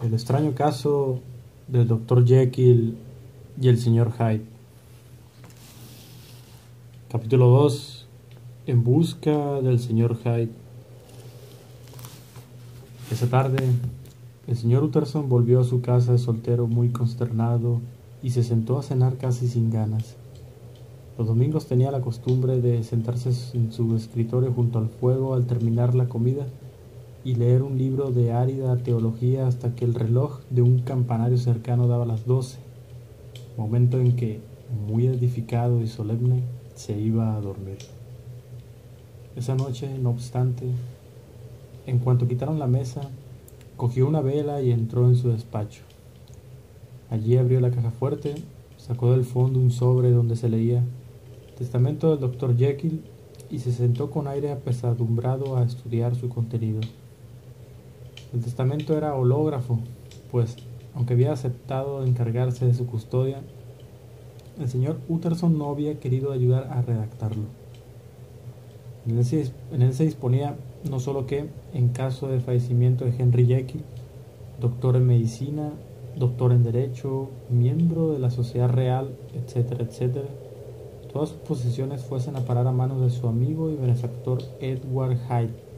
El extraño caso del Dr. Jekyll y el Sr. Hyde. Capítulo 2. En busca del Sr. Hyde. Esa tarde, el Sr. Utterson volvió a su casa de soltero muy consternado y se sentó a cenar casi sin ganas. Los domingos tenía la costumbre de sentarse en su escritorio junto al fuego al terminar la comida y leer un libro de árida teología hasta que el reloj de un campanario cercano daba las 12, momento en que, muy edificado y solemne, se iba a dormir. Esa noche, no obstante, en cuanto quitaron la mesa, cogió una vela y entró en su despacho. Allí abrió la caja fuerte, sacó del fondo un sobre donde se leía Testamento del Dr. Jekyll y se sentó con aire apesadumbrado a estudiar su contenido. El testamento era hológrafo, pues, aunque había aceptado encargarse de su custodia, el señor Utterson no había querido ayudar a redactarlo. En él se disponía no solo que, en caso de fallecimiento de Henry Jekyll, doctor en medicina, doctor en derecho, miembro de la sociedad real, etcétera, etcétera, todas sus posesiones fuesen a parar a manos de su amigo y benefactor Edward Hyde,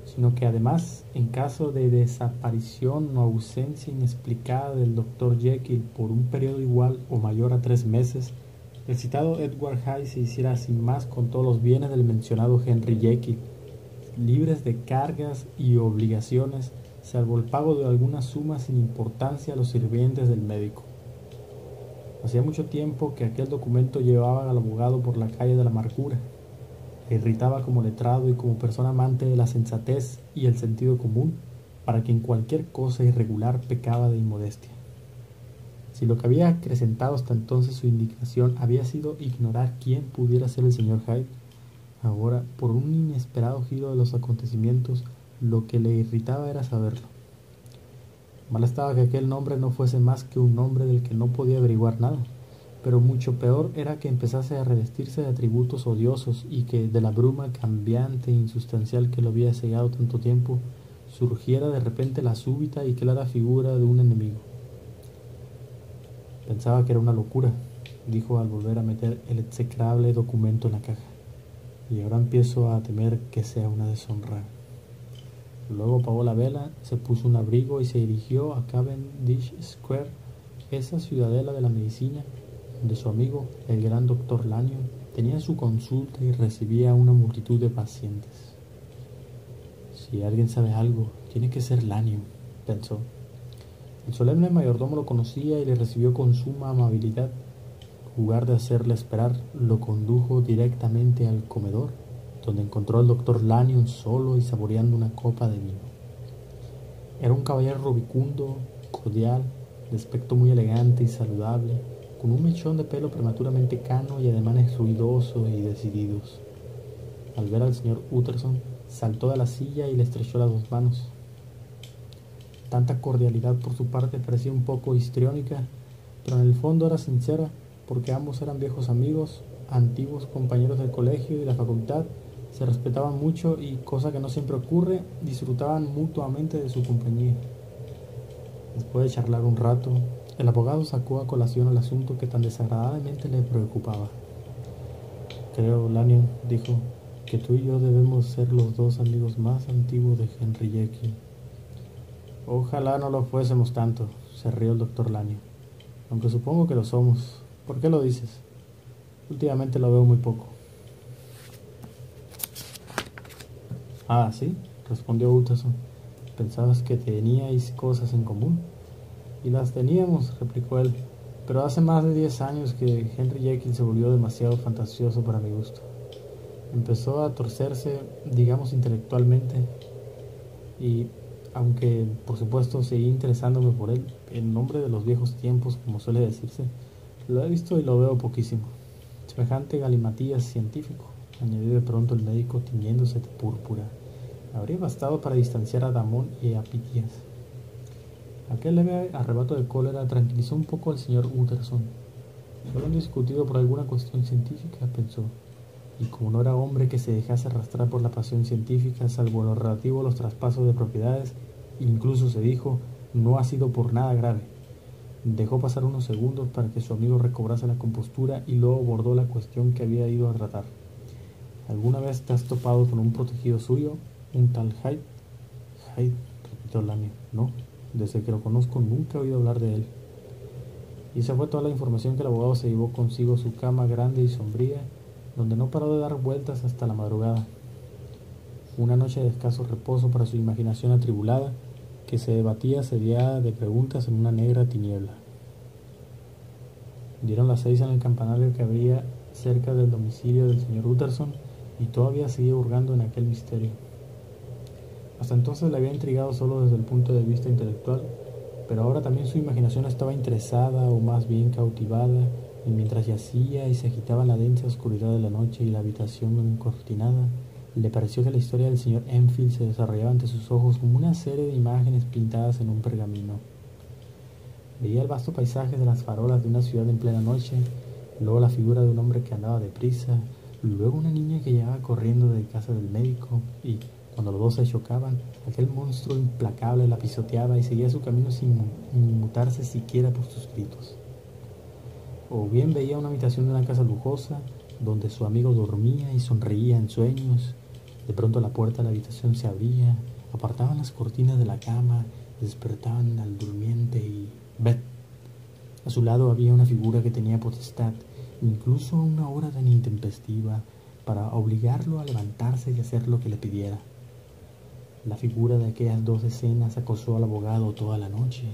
sino que además, en caso de desaparición o ausencia inexplicada del Dr. Jekyll por un periodo igual o mayor a 3 meses, el citado Edward Hyde se hiciera sin más con todos los bienes del mencionado Henry Jekyll, libres de cargas y obligaciones, salvo el pago de alguna suma sin importancia a los sirvientes del médico. Hacía mucho tiempo que aquel documento llevaba al abogado por la calle de la amargura. Le irritaba como letrado y como persona amante de la sensatez y el sentido común, para quien cualquier cosa irregular pecaba de inmodestia. Si lo que había acrecentado hasta entonces su indignación había sido ignorar quién pudiera ser el señor Hyde, ahora, por un inesperado giro de los acontecimientos, lo que le irritaba era saberlo. Mal estaba que aquel nombre no fuese más que un nombre del que no podía averiguar nada, pero mucho peor era que empezase a revestirse de atributos odiosos y que, de la bruma cambiante e insustancial que lo había cegado tanto tiempo, surgiera de repente la súbita y clara figura de un enemigo. Pensaba que era una locura, dijo al volver a meter el execrable documento en la caja, y ahora empiezo a temer que sea una deshonra. Luego apagó la vela, se puso un abrigo y se dirigió a Cavendish Square, esa ciudadela de la medicina donde su amigo, el gran doctor Lanyon, tenía su consulta y recibía a una multitud de pacientes. Si alguien sabe algo, tiene que ser Lanyon, pensó. El solemne mayordomo lo conocía y le recibió con suma amabilidad. En lugar de hacerle esperar, lo condujo directamente al comedor, donde encontró al doctor Lanyon solo y saboreando una copa de vino. Era un caballero rubicundo, cordial, de aspecto muy elegante y saludable, con un mechón de pelo prematuramente cano y ademanes ruidosos y decididos. Al ver al señor Utterson, saltó de la silla y le estrechó las 2 manos. Tanta cordialidad por su parte parecía un poco histriónica, pero en el fondo era sincera, porque ambos eran viejos amigos, antiguos compañeros del colegio y de la facultad, se respetaban mucho y, cosa que no siempre ocurre, disfrutaban mutuamente de su compañía. Después de charlar un rato, el abogado sacó a colación el asunto que tan desagradablemente le preocupaba. Creo, Lanyon, dijo, que tú y yo debemos ser los 2 amigos más antiguos de Henry Jekyll. Ojalá no lo fuésemos tanto, se rió el doctor Lanyon. Aunque supongo que lo somos. ¿Por qué lo dices? Últimamente lo veo muy poco. Ah, ¿sí? Respondió Utterson. Pensabas que teníais cosas en común. Y las teníamos, replicó él, pero hace más de 10 años que Henry Jekyll se volvió demasiado fantasioso para mi gusto. Empezó a torcerse, digamos, intelectualmente, y, aunque por supuesto seguí interesándome por él, en nombre de los viejos tiempos, como suele decirse, lo he visto y lo veo poquísimo. Semejante galimatías científico, añadió de pronto el médico tiñéndose de púrpura, habría bastado para distanciar a Damon y a Pythias. Aquel leve arrebato de cólera tranquilizó un poco al señor Utterson. Solo han discutido por alguna cuestión científica, pensó, y como no era hombre que se dejase arrastrar por la pasión científica, salvo lo relativo a los traspasos de propiedades, incluso se dijo, no ha sido por nada grave. Dejó pasar unos segundos para que su amigo recobrase la compostura y luego abordó la cuestión que había ido a tratar. ¿Alguna vez te has topado con un protegido suyo, un tal Hyde? Hyde, repitió Lamia. No, desde que lo conozco nunca he oído hablar de él. Y esa fue toda la información que el abogado se llevó consigo a su cama grande y sombría, donde no paró de dar vueltas hasta la madrugada. Fue una noche de escaso reposo para su imaginación atribulada, que se debatía sediada de preguntas en una negra tiniebla. Dieron las 6 en el campanario que había cerca del domicilio del señor Utterson, y todavía seguía hurgando en aquel misterio. Hasta entonces le había intrigado solo desde el punto de vista intelectual, pero ahora también su imaginación estaba interesada, o más bien cautivada, y mientras yacía y se agitaba en la densa oscuridad de la noche y la habitación encortinada, le pareció que la historia del señor Enfield se desarrollaba ante sus ojos como una serie de imágenes pintadas en un pergamino. Veía el vasto paisaje de las farolas de una ciudad en plena noche, luego la figura de un hombre que andaba deprisa, luego una niña que llegaba corriendo de casa del médico, y, cuando los dos se chocaban, aquel monstruo implacable la pisoteaba y seguía su camino sin inmutarse siquiera por sus gritos. O bien veía una habitación de una casa lujosa, donde su amigo dormía y sonreía en sueños. De pronto la puerta de la habitación se abría, apartaban las cortinas de la cama, despertaban al durmiente y ¡bet! A su lado había una figura que tenía potestad, incluso a una hora tan intempestiva, para obligarlo a levantarse y hacer lo que le pidiera. La figura de aquellas dos escenas acosó al abogado toda la noche,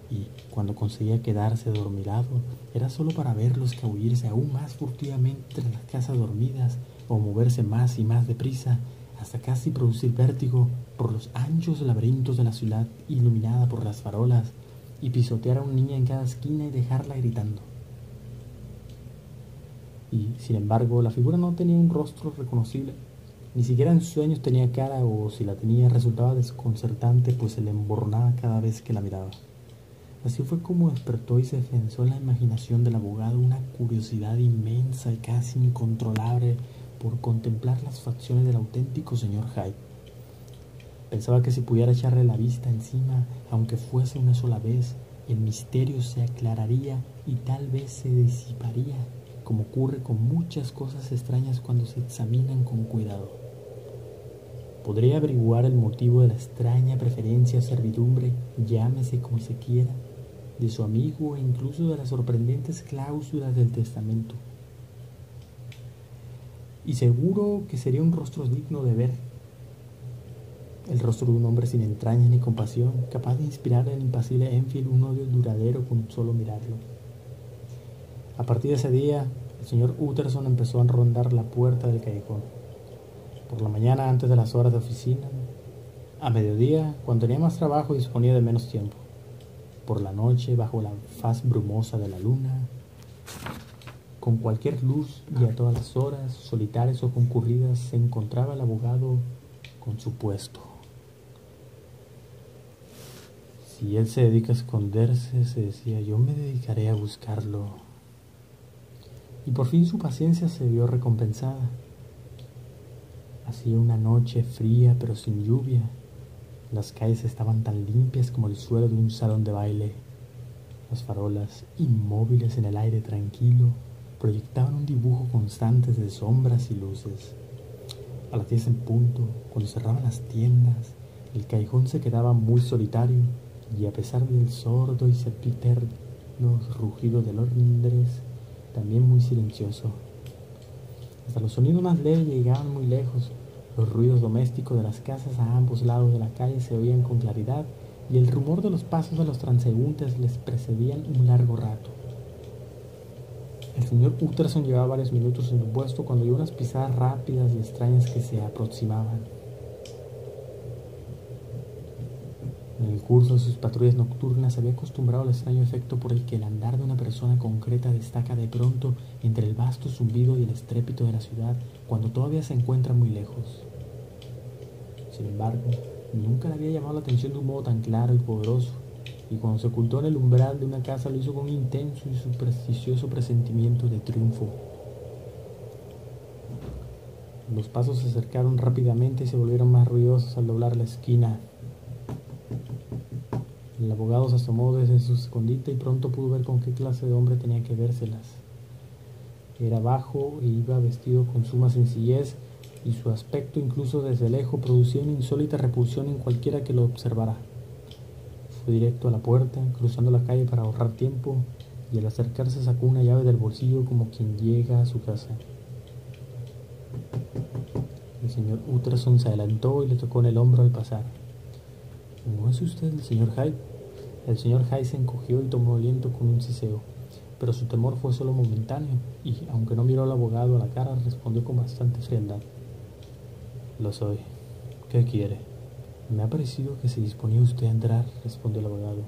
y cuando conseguía quedarse dormilado, era solo para verlo escabullirse aún más furtivamente entre las casas dormidas, o moverse más y más deprisa, hasta casi producir vértigo por los anchos laberintos de la ciudad iluminada por las farolas, y pisotear a una niña en cada esquina y dejarla gritando. Y, sin embargo, la figura no tenía un rostro reconocible. Ni siquiera en sueños tenía cara, o si la tenía resultaba desconcertante, pues se le emborronaba cada vez que la miraba. Así fue como despertó y se afianzó en la imaginación del abogado una curiosidad inmensa y casi incontrolable por contemplar las facciones del auténtico señor Hyde. Pensaba que si pudiera echarle la vista encima, aunque fuese una sola vez, el misterio se aclararía y tal vez se disiparía, como ocurre con muchas cosas extrañas cuando se examinan con cuidado. Podría averiguar el motivo de la extraña preferencia o servidumbre, llámese como se quiera, de su amigo e incluso de las sorprendentes cláusulas del testamento. Y seguro que sería un rostro digno de ver. El rostro de un hombre sin entrañas ni compasión, capaz de inspirar al impasible Enfield un odio duradero con solo mirarlo. A partir de ese día, el señor Utterson empezó a rondar la puerta del callejón. Por la mañana, antes de las horas de oficina; a mediodía, cuando tenía más trabajo y disponía de menos tiempo; por la noche, bajo la faz brumosa de la luna; con cualquier luz y a todas las horas, solitarias o concurridas, se encontraba el abogado con su puesto. Si él se dedica a esconderse, se decía, yo me dedicaré a buscarlo. Y por fin su paciencia se vio recompensada. Hacía una noche fría pero sin lluvia. Las calles estaban tan limpias como el suelo de un salón de baile. Las farolas, inmóviles en el aire tranquilo, proyectaban un dibujo constante de sombras y luces. A las 10 en punto, cuando cerraban las tiendas, el callejón se quedaba muy solitario, y a pesar del sordo y sempiterno rugido de Londres, también muy silencioso. Hasta los sonidos más leves llegaban muy lejos. Los ruidos domésticos de las casas a ambos lados de la calle se oían con claridad, y el rumor de los pasos de los transeúntes les precedían un largo rato. El señor Utterson llevaba varios minutos en su puesto cuando oyó unas pisadas rápidas y extrañas que se aproximaban. En el curso de sus patrullas nocturnas se había acostumbrado al extraño efecto por el que el andar de una persona concreta destaca de pronto entre el vasto zumbido y el estrépito de la ciudad cuando todavía se encuentra muy lejos. Sin embargo, nunca le había llamado la atención de un modo tan claro y poderoso, y cuando se ocultó en el umbral de una casa lo hizo con un intenso y supersticioso presentimiento de triunfo. Los pasos se acercaron rápidamente y se volvieron más ruidosos al doblar la esquina. El abogado se asomó desde su escondite y pronto pudo ver con qué clase de hombre tenía que vérselas. Era bajo e iba vestido con suma sencillez, y su aspecto, incluso desde lejos, producía una insólita repulsión en cualquiera que lo observara. Fue directo a la puerta, cruzando la calle para ahorrar tiempo, y al acercarse sacó una llave del bolsillo como quien llega a su casa. El señor Utterson se adelantó y le tocó en el hombro al pasar. ¿No es usted el señor Hyde? El señor Hyde se encogió y tomó aliento con un siseo, pero su temor fue solo momentáneo, y, aunque no miró al abogado a la cara, respondió con bastante frialdad. Lo soy. ¿Qué quiere? Me ha parecido que se disponía usted a entrar, respondió el abogado.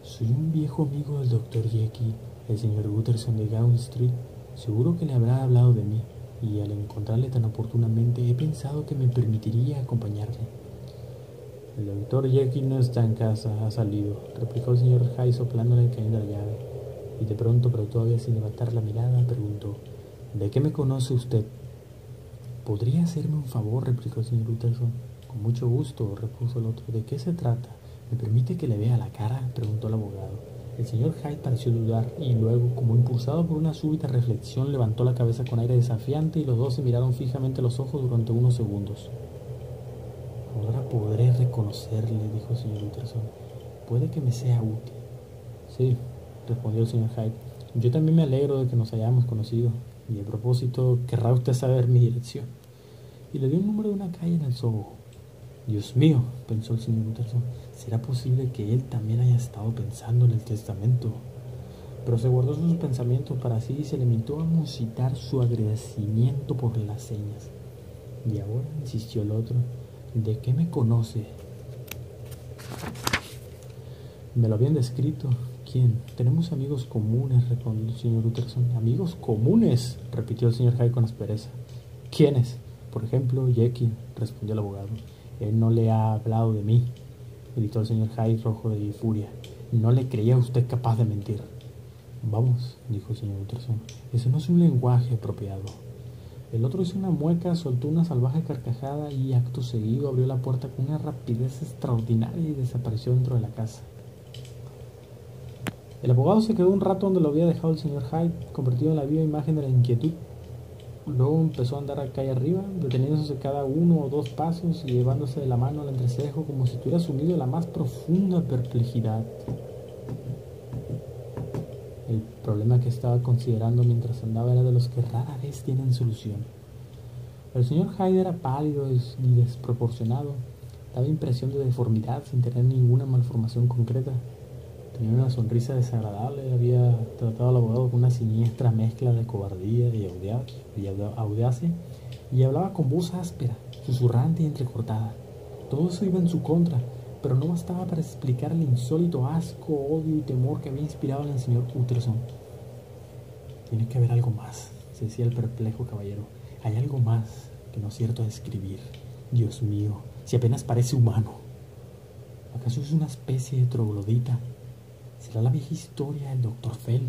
Soy un viejo amigo del doctor Jekyll, el señor Utterson de Gown Street. Seguro que le habrá hablado de mí, y al encontrarle tan oportunamente he pensado que me permitiría acompañarle. El doctor Jekyll no está en casa, ha salido, replicó el señor Hyde soplándole el cañón de la llave, y de pronto, pero todavía sin levantar la mirada, preguntó: ¿De qué me conoce usted? ¿Podría hacerme un favor?, replicó el señor Utterson. Con mucho gusto, repuso el otro. ¿De qué se trata? ¿Me permite que le vea la cara?, preguntó el abogado. El señor Hyde pareció dudar, y luego, como impulsado por una súbita reflexión, levantó la cabeza con aire desafiante, y los dos se miraron fijamente a los ojos durante unos segundos. Ahora podré reconocerle, dijo el señor Utterson. Puede que me sea útil. Sí, respondió el señor Hyde. Yo también me alegro de que nos hayamos conocido. Y a propósito, querrá usted saber mi dirección. Y le dio un número de una calle en el Soho. Dios mío, pensó el señor Utterson, ¿será posible que él también haya estado pensando en el testamento? Pero se guardó sus pensamientos para sí y se limitó a musitar su agradecimiento por las señas. Y ahora, insistió el otro, ¿de qué me conoce? Me lo habían descrito. ¿Quién? Tenemos amigos comunes, respondió el señor Utterson. ¿Amigos comunes?, repitió el señor Hyde con aspereza. ¿Quiénes? Por ejemplo, Jekyll, respondió el abogado. Él no le ha hablado de mí, gritó el señor Hyde rojo de furia. No le creía usted capaz de mentir. Vamos, dijo el señor Utterson, ese no es un lenguaje apropiado. El otro hizo una mueca, soltó una salvaje carcajada y acto seguido abrió la puerta con una rapidez extraordinaria y desapareció dentro de la casa. El abogado se quedó un rato donde lo había dejado el señor Hyde, convertido en la viva imagen de la inquietud. Luego empezó a andar a calle arriba, deteniéndose cada 1 o 2 pasos y llevándose de la mano al entrecejo como si estuviera sumido en la más profunda perplejidad. El problema que estaba considerando mientras andaba era de los que rara vez tienen solución. El señor Hyde era pálido y desproporcionado, daba impresión de deformidad sin tener ninguna malformación concreta. Tenía una sonrisa desagradable, había tratado al abogado con una siniestra mezcla de cobardía y audacia, y hablaba con voz áspera, susurrante y entrecortada. Todo eso iba en su contra, pero no bastaba para explicar el insólito asco, odio y temor que había inspirado en el señor Utterson. Tiene que haber algo más, se decía el perplejo caballero. Hay algo más que no acierto a describir. Dios mío, si apenas parece humano. ¿Acaso es una especie de troglodita? ¿Será la vieja historia del Dr. Fell?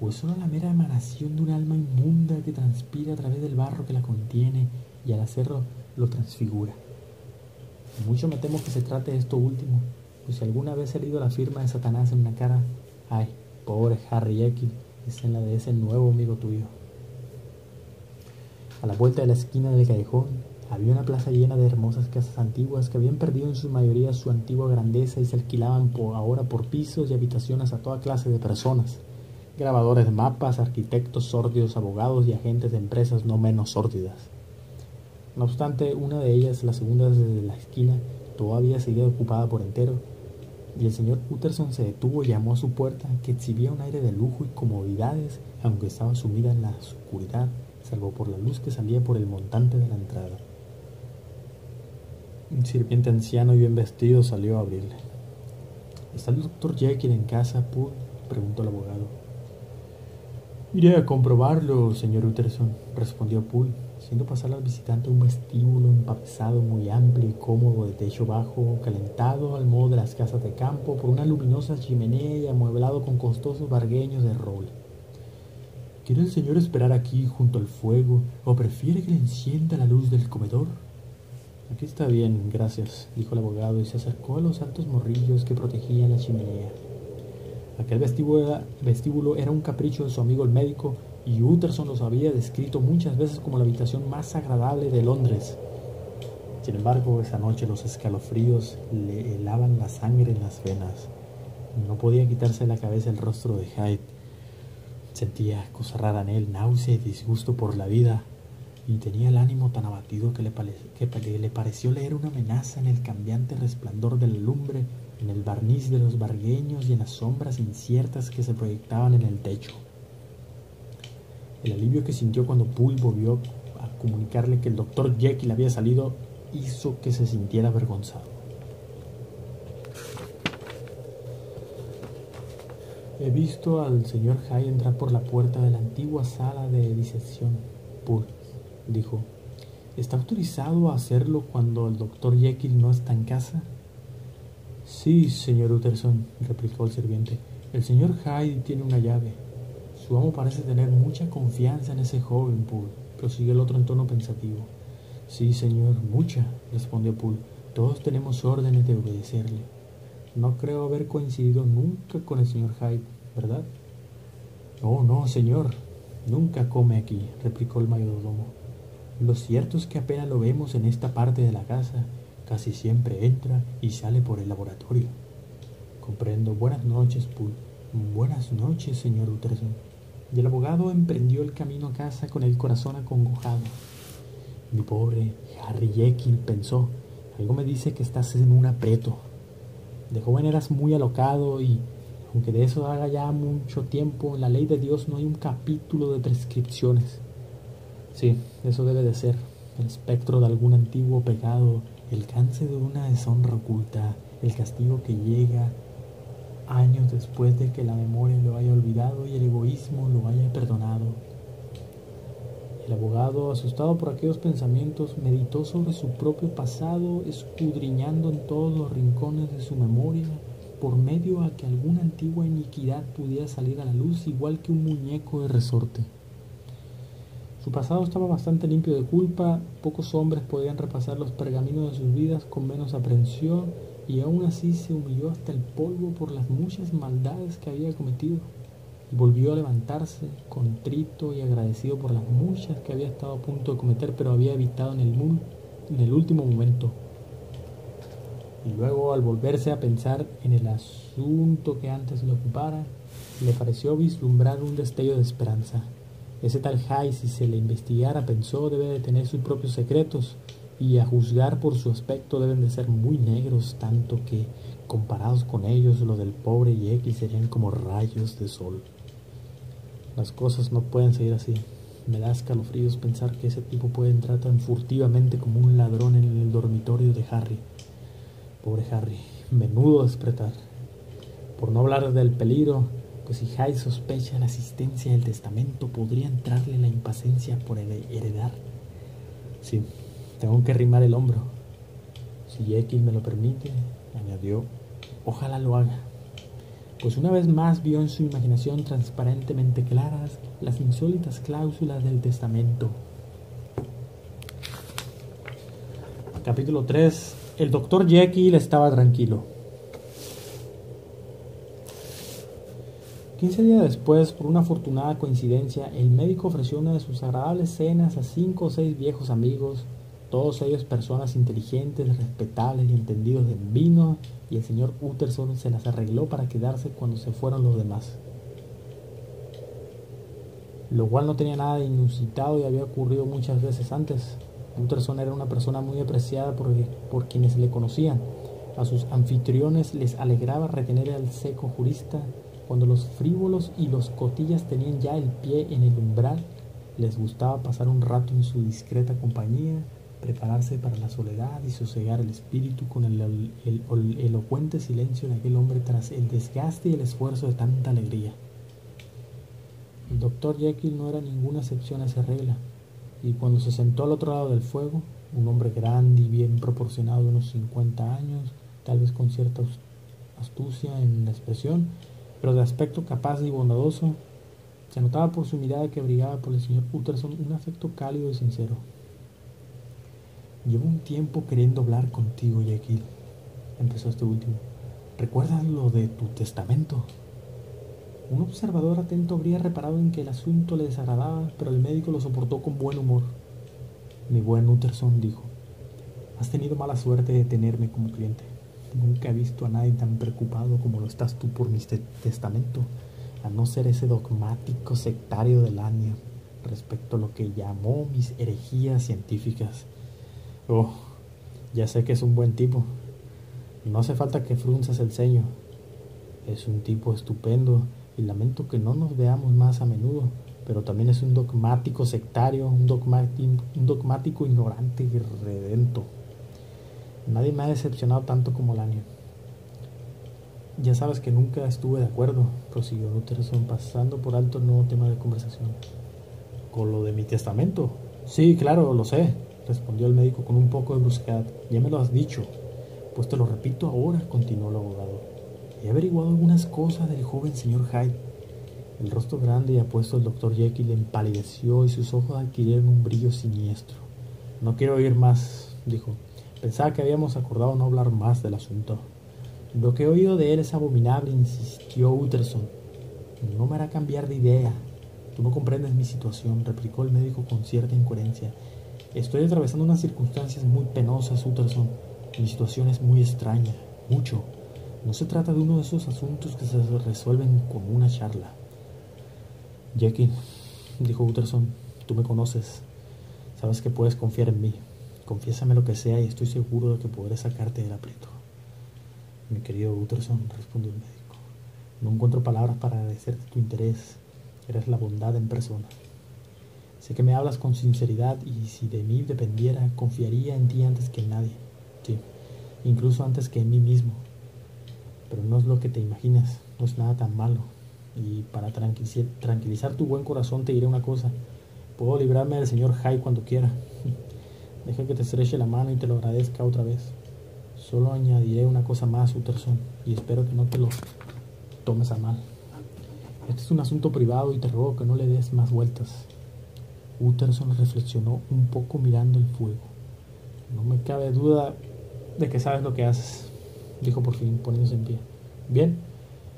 ¿O es solo la mera emanación de un alma inmunda que transpira a través del barro que la contiene y al hacerlo lo transfigura? Mucho me temo que se trate de esto último, pues si alguna vez he leído la firma de Satanás en una cara, ay, pobre Harry Jekyll, es en la de ese nuevo amigo tuyo. A la vuelta de la esquina del callejón había una plaza llena de hermosas casas antiguas que habían perdido en su mayoría su antigua grandeza y se alquilaban ahora por pisos y habitaciones a toda clase de personas: grabadores de mapas, arquitectos sórdidos, abogados y agentes de empresas no menos sórdidas. No obstante, una de ellas, la segunda desde la esquina, todavía seguía ocupada por entero, y el señor Utterson se detuvo y llamó a su puerta, que exhibía un aire de lujo y comodidades, aunque estaba sumida en la oscuridad, salvo por la luz que salía por el montante de la entrada. Un sirviente anciano y bien vestido salió a abrirle. ¿Está el doctor Jekyll en casa, Poole?, preguntó el abogado. Iré a comprobarlo, señor Utterson, respondió Poole, haciendo pasar al visitante un vestíbulo empavesado muy amplio y cómodo de techo bajo, calentado al modo de las casas de campo por una luminosa chimenea y amueblado con costosos vargueños de roble. ¿Quiere el señor esperar aquí junto al fuego o prefiere que le encienda la luz del comedor? Aquí está bien, gracias, dijo el abogado y se acercó a los altos morrillos que protegían la chimenea. Aquel vestíbulo era un capricho de su amigo el médico y Utterson los había descrito muchas veces como la habitación más agradable de Londres. Sin embargo, esa noche los escalofríos le helaban la sangre en las venas. No podía quitarse de la cabeza el rostro de Hyde. Sentía cosa rara en él, náusea y disgusto por la vida, y tenía el ánimo tan abatido que le pareció leer una amenaza en el cambiante resplandor de la lumbre, en el barniz de los vargueños y en las sombras inciertas que se proyectaban en el techo. El alivio que sintió cuando Poole volvió a comunicarle que el doctor Jekyll había salido hizo que se sintiera avergonzado. He visto al señor Hyde entrar por la puerta de la antigua sala de disección, Poole, dijo. ¿Está autorizado a hacerlo cuando el doctor Jekyll no está en casa? Sí, señor Utterson, replicó el sirviente. El señor Hyde tiene una llave. Su amo parece tener mucha confianza en ese joven, Poole, prosiguió el otro en tono pensativo. Sí, señor, mucha, respondió Poole. Todos tenemos órdenes de obedecerle. No creo haber coincidido nunca con el señor Hyde, ¿verdad? Oh, no, señor. Nunca come aquí, replicó el mayordomo. Lo cierto es que apenas lo vemos en esta parte de la casa. Casi siempre entra y sale por el laboratorio. Comprendo. Buenas noches, Poole. Buenas noches, señor Utterson. Y el abogado emprendió el camino a casa con el corazón acongojado. Mi pobre Harry Jekyll, pensó, algo me dice que estás en un aprieto. De joven eras muy alocado y, aunque de eso haga ya mucho tiempo, en la ley de Dios no hay un capítulo de prescripciones. Sí, eso debe de ser, el espectro de algún antiguo pecado, el cáncer de una deshonra oculta, el castigo que llega años después de que la memoria lo haya olvidado y el egoísmo lo haya perdonado. El abogado, asustado por aquellos pensamientos, meditó sobre su propio pasado, escudriñando en todos los rincones de su memoria, por medio a que alguna antigua iniquidad pudiera salir a la luz, igual que un muñeco de resorte. Su pasado estaba bastante limpio de culpa, pocos hombres podían repasar los pergaminos de sus vidas con menos aprehensión, y aún así se humilló hasta el polvo por las muchas maldades que había cometido. Y volvió a levantarse, contrito y agradecido por las muchas que había estado a punto de cometer, pero había evitado en el último momento. Y luego, al volverse a pensar en el asunto que antes le ocupara, le pareció vislumbrar un destello de esperanza. Ese tal Hyde, si se le investigara, pensó, debe de tener sus propios secretos, y a juzgar por su aspecto deben de ser muy negros, tanto que, comparados con ellos, los del pobre Jekyll serían como rayos de sol. Las cosas no pueden seguir así. Me da escalofríos pensar que ese tipo puede entrar tan furtivamente como un ladrón en el dormitorio de Harry. Pobre Harry, menudo despertar. Por no hablar del peligro, pues si Hyde sospecha la existencia del testamento, podría entrarle la impaciencia por heredar. Sí, tengo que arrimar el hombro. Si Jekyll me lo permite, añadió, ojalá lo haga. Pues una vez más vio en su imaginación transparentemente claras las insólitas cláusulas del testamento. Capítulo 3. El doctor Jekyll estaba tranquilo. 15 días después, por una afortunada coincidencia, el médico ofreció una de sus agradables cenas a 5 o 6 viejos amigos, todos ellos personas inteligentes, respetables y entendidos del vino, y el señor Utterson se las arregló para quedarse cuando se fueron los demás. Lo cual no tenía nada de inusitado y había ocurrido muchas veces antes. Utterson era una persona muy apreciada por quienes le conocían. A sus anfitriones les alegraba retener al seco jurista. Cuando los frívolos y los cotillas tenían ya el pie en el umbral, les gustaba pasar un rato en su discreta compañía, prepararse para la soledad y sosegar el espíritu con el elocuente silencio de aquel hombre tras el desgaste y el esfuerzo de tanta alegría. El doctor Jekyll no era ninguna excepción a esa regla, y cuando se sentó al otro lado del fuego, un hombre grande y bien proporcionado de unos 50 años, tal vez con cierta astucia en la expresión, pero de aspecto capaz y bondadoso, se notaba por su mirada que brillaba por el señor Utterson un afecto cálido y sincero. Llevo un tiempo queriendo hablar contigo, Jekyll, empezó este último. ¿Recuerdas lo de tu testamento? Un observador atento habría reparado en que el asunto le desagradaba, pero el médico lo soportó con buen humor. Mi buen Utterson, dijo, has tenido mala suerte de tenerme como cliente. Nunca he visto a nadie tan preocupado como lo estás tú por mi testamento, a no ser ese dogmático sectario del año respecto a lo que llamó mis herejías científicas. Oh, ya sé que es un buen tipo. No hace falta que frunzas el ceño. Es un tipo estupendo y lamento que no nos veamos más a menudo, pero también es un dogmático sectario, un dogmático ignorante y redento. Nadie me ha decepcionado tanto como Lanyon. Ya sabes que nunca estuve de acuerdo, prosiguió Utterson, pasando por alto el nuevo tema de conversación. ¿Con lo de mi testamento? Sí, claro, lo sé, respondió el médico con un poco de brusquedad. Ya me lo has dicho. Pues te lo repito ahora, continuó el abogado. He averiguado algunas cosas del joven señor Hyde. El rostro grande y apuesto del doctor Jekyll empalideció y sus ojos adquirieron un brillo siniestro. No quiero oír más, dijo. Pensaba que habíamos acordado no hablar más del asunto. Lo que he oído de él es abominable, insistió Utterson. No me hará cambiar de idea. Tú no comprendes mi situación, replicó el médico con cierta incoherencia. Estoy atravesando unas circunstancias muy penosas, Utterson. Mi situación es muy extraña, mucho. No se trata de uno de esos asuntos que se resuelven con una charla. Jekyll, dijo Utterson, tú me conoces. Sabes que puedes confiar en mí. Confiésame lo que sea y estoy seguro de que podré sacarte del aprieto. Mi querido Utterson, respondió el médico, no encuentro palabras para agradecerte tu interés. Eres la bondad en persona. Sé que me hablas con sinceridad y si de mí dependiera, confiaría en ti antes que en nadie. Sí, incluso antes que en mí mismo. Pero no es lo que te imaginas, no es nada tan malo. Y para tranquilizar tu buen corazón te diré una cosa. Puedo librarme del señor Hyde cuando quiera. Deja que te estreche la mano y te lo agradezca otra vez. Solo añadiré una cosa más, Utterson, y espero que no te lo tomes a mal. Este es un asunto privado y te ruego que no le des más vueltas. Utterson reflexionó un poco mirando el fuego. No me cabe duda de que sabes lo que haces, dijo por fin, poniéndose en pie. Bien,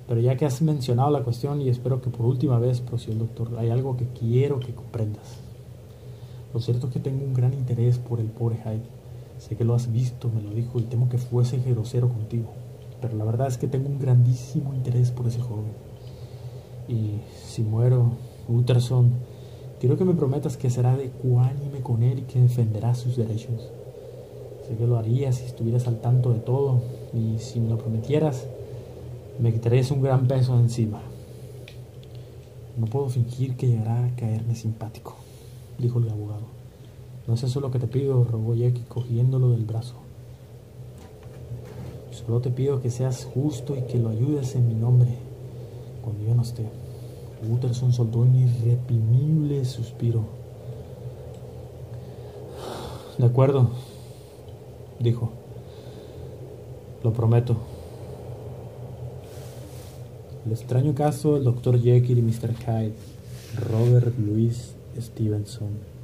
pero ya que has mencionado la cuestión y espero que por última vez, prosiguió el doctor, hay algo que quiero que comprendas. Lo cierto es que tengo un gran interés por el pobre Hyde. Sé que lo has visto, me lo dijo, y temo que fuese grosero contigo. Pero la verdad es que tengo un grandísimo interés por ese joven. Y si muero, Utterson, quiero que me prometas que serás ecuánime con él y que defenderás sus derechos. Sé que lo harías si estuvieras al tanto de todo, y si me lo prometieras, me quitarías un gran peso de encima. No puedo fingir que llegará a caerme simpático, dijo el abogado. No es eso lo que te pido, rogó Jekyll cogiéndolo del brazo. Solo te pido que seas justo y que lo ayudes en mi nombre cuando yo no esté. Utterson soltó un irreprimible suspiro. De acuerdo, dijo. Lo prometo. El extraño caso del Dr. Jekyll y Mr. Hyde, Robert Louis Stevenson.